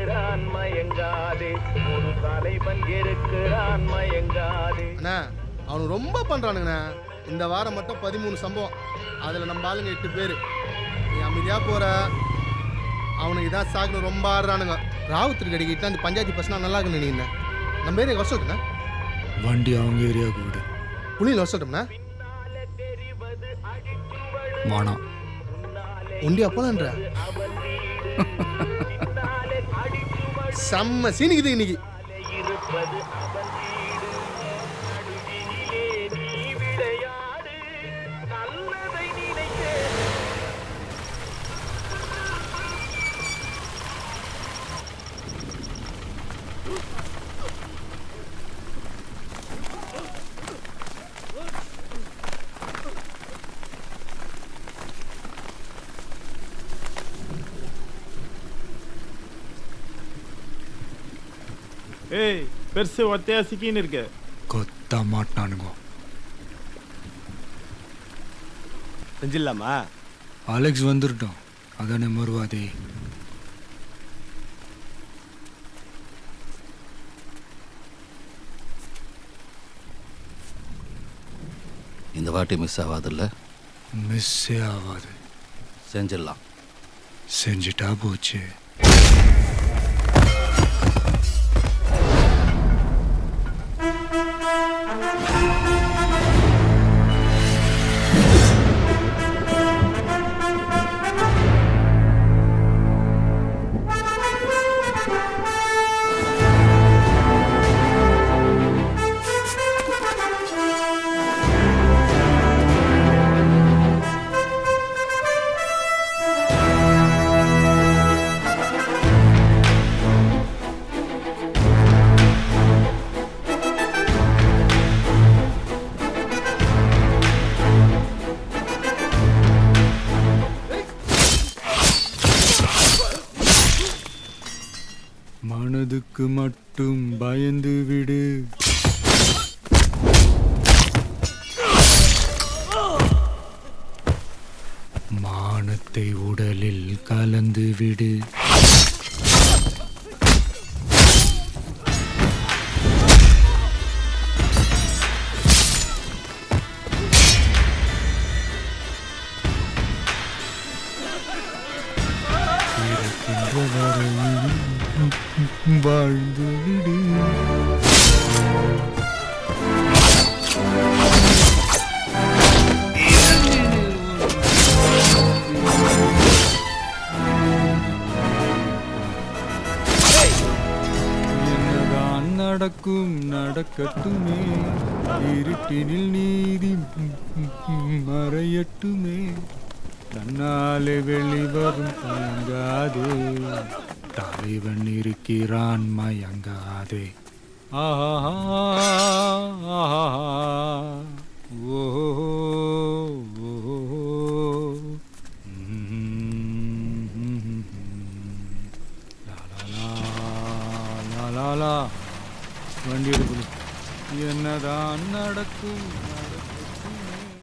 இருக்கிறான் மயங்காதே, ஒரு தலைவன் இருக்கிறான் மயங்காதே. அண்ணா அவனு ரொம்ப பண்றானுங்கண்ணா. இந்த வாரம் மட்டும் 13 சம்பவம், அதுல நம்ம ஆளுங்க 8 பேர். நீ அமைதியா போற, அவனுக்கு இதான் சாகுன்னு ரொம்ப ஆடுறானுங்க. ராவுத்திற்கு அடிக்கிட்டு அந்த பஞ்சாயத்து பசங்க நல்லா இருக்குன்னு நினைக்கிறேன். நம்ம ஏரியா வர சொல்லிட்டேண்ணா. வண்டி அவங்க ஏரியாவுக்கு விடு. புள்ளியில் வர சொல்லிட்டோம்ண்ணா. வானம் உண்டி அப்போலான்ற செம்ம சீனிக்குது இன்னைக்கு. ஏய் பெருசு ஒத்தையா சிக்கின்னு இருக்க. கொத்த மாட்டானுங்க. செஞ்சிடலாமா? அலெக்ஸ் வந்துட்டோம், அதானே மறுவாதே. இந்த வாட்டி மிஸ் ஆகாதுல்ல? மிஸ்ஸே ஆகாது. செஞ்சிடலாம். செஞ்சுட்டா போச்சு. மனதுக்கு மட்டும் பயந்து விடு. மானத்தை உடலில் கலந்து விடு. வாழ்ந்து விடு. என்னதான் நடக்கும் நடக்கட்டுமே, இருட்டினில் நீதி மறையட்டுமே, தன்னாலே வெளிவரும் தயங்காதே, தலைவன் இருக்கிறான் மயங்காதே. ஆஹா ஓ வண்டி எடுக்கணும். என்னதான் நடக்கும்